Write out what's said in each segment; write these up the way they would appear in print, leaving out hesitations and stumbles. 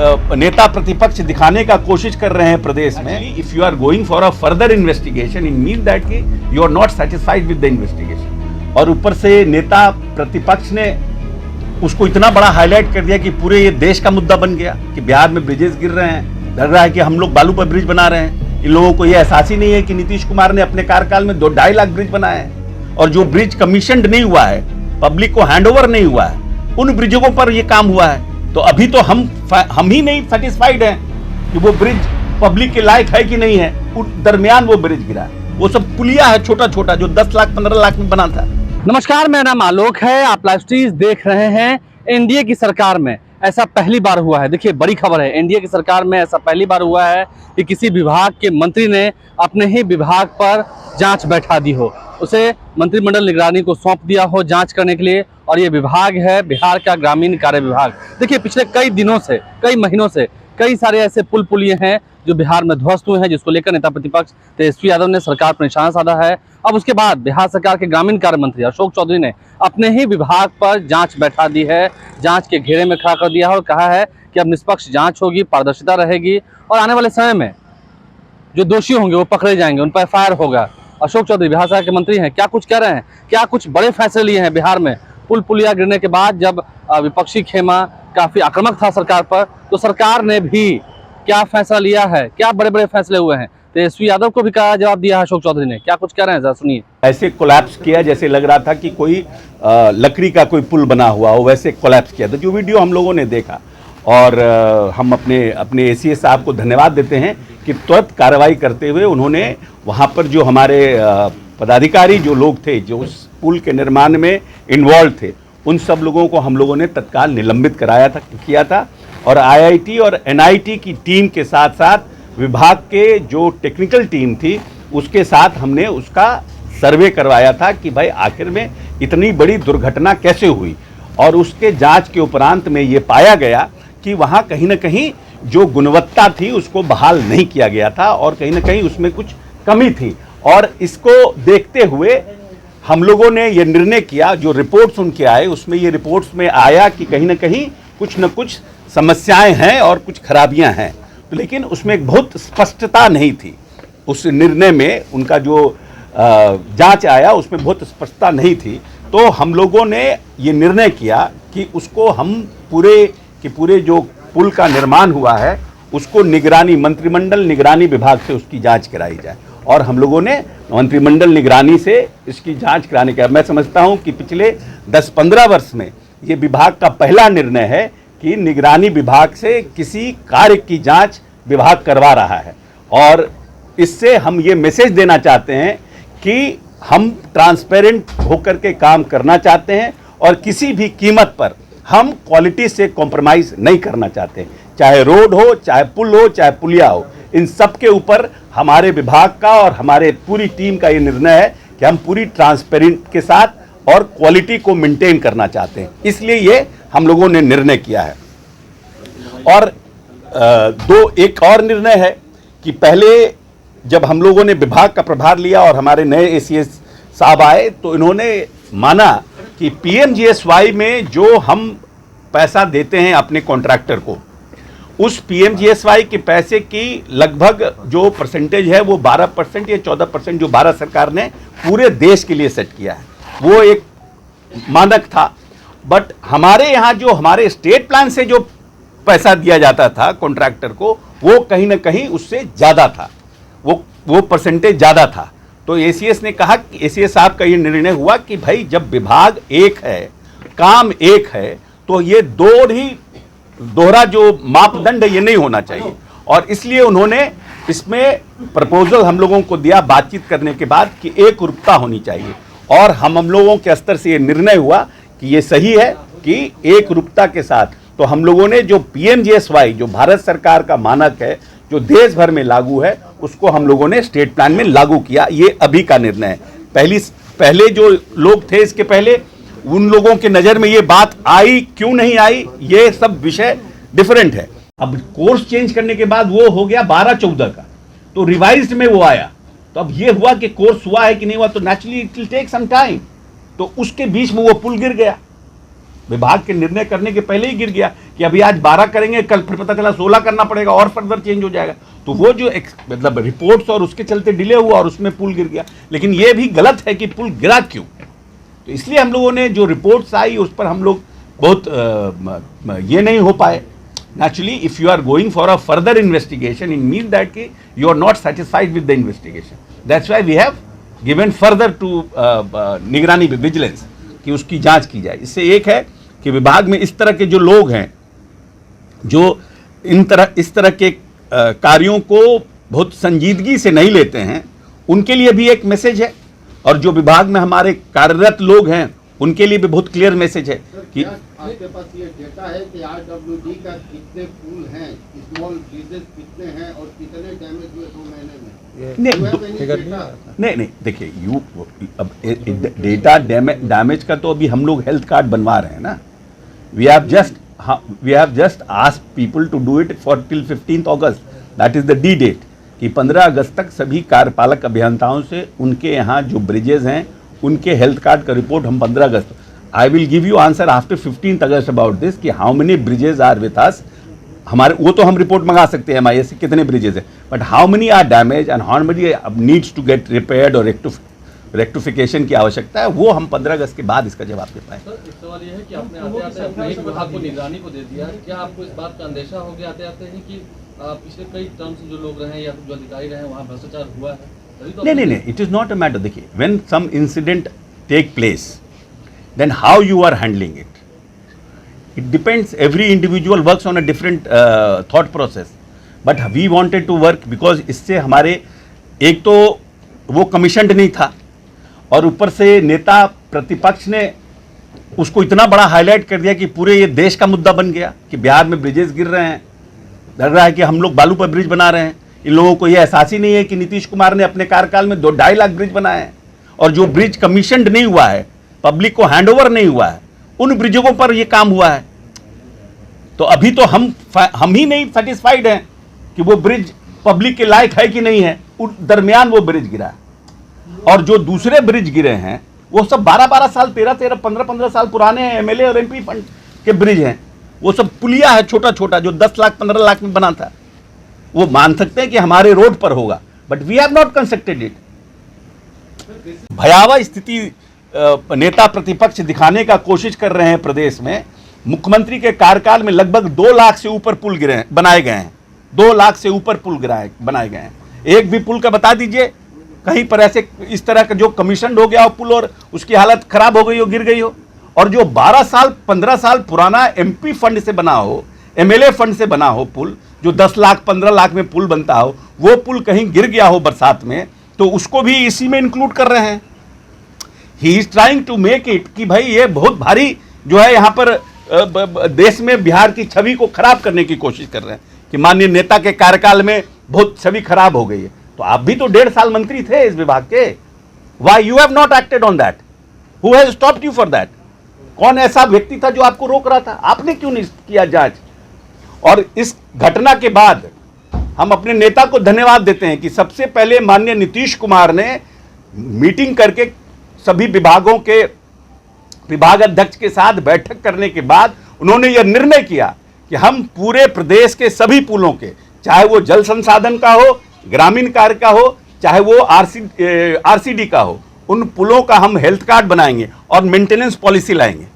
नेता प्रतिपक्ष दिखाने का कोशिश कर रहे हैं प्रदेश में, if you are going for a further investigation in mean that कि you are not satisfied with the investigation. और ऊपर से नेता प्रतिपक्ष ने उसको इतना बड़ा हाईलाइट कर दिया कि पूरे ये देश का मुद्दा बन गया कि बिहार में ब्रिजेस गिर रहे हैं, लग रहा है कि हम लोग बालू पर ब्रिज बना रहे हैं। इन लोगों को ये एहसास ही नहीं है कि नीतीश कुमार ने अपने कार्यकाल में 2-2.5 लाख ब्रिज बनाए हैं, और जो ब्रिज कमीशनड नहीं हुआ है, पब्लिक को हैंडओवर नहीं हुआ है, उन ब्रिजों पर ये काम हुआ है। तो अभी तो हम ही नहीं सेटिस्फाइड हैं कि वो ब्रिज पब्लिक के लायक है कि नहीं है। दरमियान वो ब्रिज गिरा है, वो सब पुलिया है छोटा छोटा जो 10 लाख 15 लाख में बना था। नमस्कार, मेरा नाम आलोक है, आप लाइव स्ट्रीम देख रहे हैं। एनडीए की सरकार में ऐसा पहली बार हुआ है। देखिए, बड़ी खबर है, एनडीए की सरकार में ऐसा पहली बार हुआ है कि किसी विभाग के मंत्री ने अपने ही विभाग पर जांच बैठा दी हो, उसे मंत्रिमंडल निगरानी को सौंप दिया हो जांच करने के लिए। और ये विभाग है बिहार का ग्रामीण कार्य विभाग। देखिए, पिछले कई दिनों से, कई महीनों से कई सारे ऐसे पुल पुलिये हैं जो बिहार में ध्वस्त हुए हैं, जिसको लेकर नेता प्रतिपक्ष तेजस्वी यादव ने सरकार पर निशाना साधा है। अब उसके बाद बिहार सरकार के ग्रामीण कार्य मंत्री अशोक चौधरी ने अपने ही विभाग पर जांच बैठा दी है, जांच के घेरे में खड़ा कर दिया है और कहा है कि अब निष्पक्ष जांच होगी, पारदर्शिता रहेगी और आने वाले समय में जो दोषी होंगे वो पकड़े जाएंगे, उन पर एफआईआर होगा। अशोक चौधरी बिहार सरकार के मंत्री हैं, क्या कुछ कह रहे हैं, क्या कुछ बड़े फैसले लिए हैं बिहार में। पुल पुलिया गिरने के बाद जब विपक्षी खेमा काफी आक्रामक था सरकार पर, तो सरकार ने भी क्या फैसला लिया है, क्या बड़े बड़े फैसले हुए हैं। तेजस्वी यादव को भी कहा जवाब दिया है अशोक चौधरी ने, क्या कुछ कह रहे हैं जरा सुनिए। ऐसे कोलैप्स किया जैसे लग रहा था कि कोई लकड़ी का कोई पुल बना हुआ हो, वैसे कोलैप्स किया था। जो वीडियो हम लोगों ने देखा, और हम अपने एसीएस साहब को धन्यवाद देते हैं कि तुरंत कार्रवाई करते हुए उन्होंने वहाँ पर जो हमारे पदाधिकारी जो लोग थे जो उस पुल के निर्माण में इन्वॉल्व थे, उन सब लोगों को हम लोगों ने तत्काल निलंबित किया था। और आईआईटी और एनआईटी की टीम के साथ साथ विभाग के जो टेक्निकल टीम थी उसके साथ हमने उसका सर्वे करवाया था कि भाई आखिर में इतनी बड़ी दुर्घटना कैसे हुई। और उसके जांच के उपरांत में ये पाया गया कि वहाँ कहीं ना कहीं जो गुणवत्ता थी उसको बहाल नहीं किया गया था और कहीं ना कहीं उसमें कुछ कमी थी। और इसको देखते हुए हम लोगों ने ये निर्णय किया, जो रिपोर्ट्स उनके आए उसमें ये रिपोर्ट्स में आया कि कहीं ना कहीं कुछ न कुछ समस्याएं हैं और कुछ खराबियां हैं, तो लेकिन उसमें एक बहुत स्पष्टता नहीं थी। उस निर्णय में उनका जो जांच आया उसमें बहुत स्पष्टता नहीं थी। तो हम लोगों ने ये निर्णय किया कि उसको हम पूरे जो पुल का निर्माण हुआ है उसको मंत्रिमंडल निगरानी विभाग से उसकी जांच कराई जाए। और हम लोगों ने मंत्रिमंडल निगरानी से इसकी जांच कराने का, मैं समझता हूं कि पिछले 10-15 वर्ष में ये विभाग का पहला निर्णय है कि निगरानी विभाग से किसी कार्य की जांच विभाग करवा रहा है। और इससे हम ये मैसेज देना चाहते हैं कि हम ट्रांसपेरेंट होकर के काम करना चाहते हैं और किसी भी कीमत पर हम क्वालिटी से कॉम्प्रोमाइज़ नहीं करना चाहते। चाहे रोड हो, चाहे पुल हो, चाहे पुलिया हो, इन सब के ऊपर हमारे विभाग का और हमारे पूरी टीम का ये निर्णय है कि हम पूरी ट्रांसपेरेंट के साथ और क्वालिटी को मेंटेन करना चाहते हैं। इसलिए ये हम लोगों ने निर्णय किया है। और एक और निर्णय है कि पहले जब हम लोगों ने विभाग का प्रभार लिया और हमारे नए एसीएस साहब आए तो इन्होंने माना कि पीएमजीएसवाई में जो हम पैसा देते हैं अपने कॉन्ट्रैक्टर को, उस पीएमजीएसवाई के पैसे की लगभग जो परसेंटेज है वो 12% या 14% जो भारत सरकार ने पूरे देश के लिए सेट किया है, वो एक मानक था। बट हमारे यहाँ जो हमारे स्टेट प्लान से जो पैसा दिया जाता था कॉन्ट्रैक्टर को, वो कहीं ना कहीं उससे ज़्यादा था, वो परसेंटेज ज़्यादा था। तो एसीएस ने कहा कि एसीएस साहब का ये निर्णय हुआ कि भाई जब विभाग एक है, काम एक है, तो ये दोहरा जो मापदंड है ये नहीं होना चाहिए। और इसलिए उन्होंने इसमें प्रपोजल हम लोगों को दिया बातचीत करने के बाद कि एक रूपता होनी चाहिए। और हम लोगों के स्तर से ये निर्णय हुआ कि ये सही है कि एक रूपता के साथ, तो हम लोगों ने जो पीएमजीएसवाई जो भारत सरकार का मानक है जो देश भर में लागू है, उसको हम लोगों ने स्टेट प्लान में लागू किया। ये अभी का निर्णय है। पहले जो लोग थे इसके पहले, उन लोगों के नज़र में ये बात आई, क्यों नहीं आई, ये सब विषय डिफरेंट है। अब कोर्स चेंज करने के बाद वो हो गया 12-14 का, तो रिवाइज्ड में वो आया। तो अब ये हुआ कि कोर्स हुआ है कि नहीं हुआ, तो naturally it will take some time. तो उसके बीच में वो पुल गिर गया, विभाग के निर्णय करने के पहले ही गिर गया कि अभी आज 12 करेंगे, कल फिर पता चला 16 करना पड़ेगा और फर्दर चेंज हो जाएगा। तो वो जो मतलब रिपोर्ट्स और उसके चलते डिले हुआ और उसमें पुल गिर गया। लेकिन ये भी गलत है कि पुल गिरा क्यों। तो इसलिए हम लोगों ने जो रिपोर्ट्स आई उस पर हम लोग बहुत ये नहीं हो पाए। Naturally, if you are going for a further investigation, it means that you are not satisfied with the investigation. That's why we have given further to निगरानी विजिलेंस कि उसकी जांच की जाए। इससे एक है कि विभाग में इस तरह के जो लोग हैं जो इस तरह के कार्यों को बहुत संजीदगी से नहीं लेते हैं, उनके लिए भी एक मैसेज है, और जो विभाग में हमारे कार्यरत लोग हैं उनके लिए भी बहुत क्लियर मैसेज है कि आपके पास ये डेटा है कि आरडब्ल्यूडी का कितने पुल हैं, स्मॉल ब्रिजेस कितने हैं और कितने डैमेज हुए 2 महीने में? नहीं देखिए, अब डेटा डैमेज का तो अभी हम लोग हेल्थ कार्ड बनवा रहे हैं ना। We have just asked people to do it for till 15 August, that is the D date, कि 15 अगस्त तक सभी कार्यपालक अभियंताओं से उनके यहाँ जो ब्रिजेज हैं उनके हेल्थ कार्ड का रिपोर्ट हम 15 अगस्त, I will give you answer after 15 August about this कि how many bridges are with us. हमारे वो तो हम रिपोर्ट मंगा सकते हैं MIS से कितने ब्रिजेज हैं, but how many are damage and how many needs to get repaired और रेक्टिफिकेशन की आवश्यकता है, वो हम 15 अगस्त के बाद इसका जवाब दे पाए। सर, एक सवाल ये है कि आपने आते आते अपने एक विभाग को निगरानी को दे दिया, क्या आपको इस बात का अंदेशा हो गया आते आते ही कि पिछले कई टर्म से जो लोग रहे हैं या जो अधिकारी रहे हैं वहाँ भ्रष्टाचार हुआ है? नहीं, it is not a matter. देखिए, when some incident take place, then how you are handling it, it depends. Every individual works on a different thought process, but we wanted to work because इससे हमारे एक तो वो commissioned नहीं था और ऊपर से नेता प्रतिपक्ष ने उसको इतना बड़ा हाईलाइट कर दिया कि पूरे ये देश का मुद्दा बन गया कि बिहार में ब्रिजेस गिर रहे हैं, लग रहा है कि हम लोग बालू पर ब्रिज बना रहे हैं। इन लोगों को ये एहसास ही नहीं है कि नीतीश कुमार ने अपने कार्यकाल में 2-2.5 लाख ब्रिज बनाए हैं, और जो ब्रिज कमीशनड नहीं हुआ है, पब्लिक को हैंडओवर नहीं हुआ है, उन ब्रिजों पर ये काम हुआ है। तो अभी तो हम ही नहीं सेटिस्फाइड हैं कि वो ब्रिज पब्लिक के लायक है कि नहीं है, उस दरमियान वो ब्रिज गिरा है। और जो दूसरे ब्रिज गिरे हैं वो सब 12-12 साल, 13-13, 15-15 साल पुराने MLA और MP फंड के ब्रिज हैं। वो सब पुलिया है छोटा छोटा जो 10 लाख 15 लाख में बना था। वो मान सकते हैं कि हमारे रोड पर होगा, but we have not constructed it. भयावह स्थिति नेता प्रतिपक्ष दिखाने का कोशिश कर रहे हैं प्रदेश में। मुख्यमंत्री के कार्यकाल में लगभग 2 लाख से ऊपर पुल बनाए गए हैं। 2 लाख से ऊपर पुल बनाए गए हैं। एक भी पुल का बता दीजिए कहीं पर ऐसे इस तरह का जो कमीशन हो गया हो पुल और उसकी हालत खराब हो गई हो, गिर गई हो। और जो 12 साल 15 साल पुराना MP फंड से बना हो, MLA फंड से बना हो पुल, जो 10 लाख 15 लाख में पुल बनता हो, वो पुल कहीं गिर गया हो बरसात में, तो उसको भी इसी में इंक्लूड कर रहे हैं। He is trying to make it कि भाई ये बहुत भारी जो है यहाँ पर देश में बिहार की छवि को खराब करने की कोशिश कर रहे हैं कि माननीय नेता के कार्यकाल में बहुत छवि खराब हो गई है। तो आप भी तो 1.5 साल मंत्री थे इस विभाग के। Why you have not acted on that? Who has stopped you for that? कौन ऐसा व्यक्ति था जो आपको रोक रहा था? आपने क्यों नहीं किया जांच? और इस घटना के बाद हम अपने नेता को धन्यवाद देते हैं कि सबसे पहले माननीय नीतीश कुमार ने मीटिंग करके सभी विभागों के विभाग अध्यक्ष के साथ बैठक करने के बाद उन्होंने यह निर्णय किया कि हम पूरे प्रदेश के सभी पुलों के, चाहे वो जल संसाधन का हो, ग्रामीण कार्य का हो, चाहे वो RCD का हो, उन पुलों का हम हेल्थ कार्ड बनाएंगे और मेंटेनेंस पॉलिसी लाएंगे।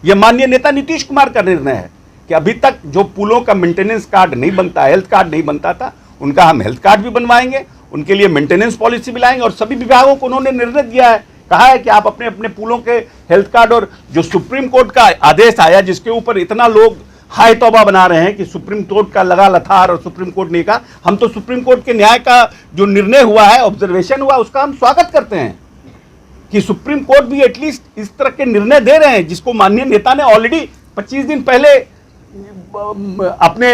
यह माननीय नेता नीतीश कुमार का निर्णय है कि अभी तक जो पुलों का मेंटेनेंस कार्ड नहीं बनता, हेल्थ कार्ड नहीं बनता था, उनका हम हेल्थ कार्ड भी बनवाएंगे, उनके लिए मेंटेनेंस पॉलिसी भी लाएंगे। और सभी विभागों को उन्होंने निर्णय दिया है, कहा है कि आप अपने अपने पुलों के हेल्थ कार्ड, और जो सुप्रीम कोर्ट का आदेश आया जिसके ऊपर इतना लोग हाय तौबा बना रहे हैं कि सुप्रीम कोर्ट का लगा लथार और सुप्रीम कोर्ट ने कहा, हम तो सुप्रीम कोर्ट के न्याय का जो निर्णय हुआ है, ऑब्जर्वेशन हुआ, उसका हम स्वागत करते हैं कि सुप्रीम कोर्ट भी एटलीस्ट इस तरह के निर्णय दे रहे हैं जिसको माननीय नेता ने ऑलरेडी 25 दिन पहले अपने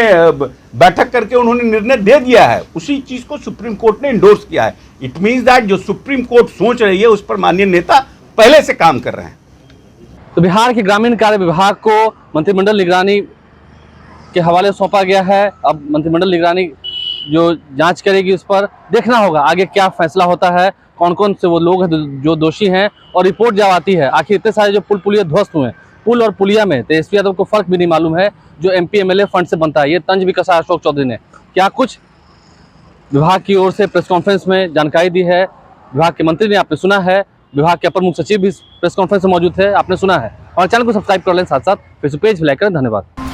बैठक करके उन्होंने निर्णय दे दिया है। उसी चीज को सुप्रीम कोर्ट ने इंडोर्स किया है। इट मींस दैट जो सुप्रीम कोर्ट सोच रही है उस पर माननीय नेता पहले से काम कर रहे हैं। तो बिहार के ग्रामीण कार्य विभाग को मंत्रिमंडल निगरानी के हवाले सौंपा गया है। अब मंत्रिमंडल निगरानी जो जांच करेगी उस पर देखना होगा आगे क्या फैसला होता है, कौन कौन से वो लोग हैं जो दोषी हैं, और रिपोर्ट जब आती है आखिर इतने सारे जो पुल पुलिया ध्वस्त हुए हैं पुल और पुलिया में तेजस्वी यादव को फर्क भी नहीं मालूम है जो MP MLA फंड से बनता है। ये तंज भी कसा अशोक चौधरी ने। क्या कुछ विभाग की ओर से प्रेस कॉन्फ्रेंस में जानकारी दी है विभाग के मंत्री ने, आपने सुना है। विभाग के अपर मुख्य सचिव भी प्रेस कॉन्फ्रेंस में मौजूद थे, आपने सुना है। और चैनल को सब्सक्राइब कर लें, साथ साथ फेसबुक पेज भी लाइक करें। धन्यवाद।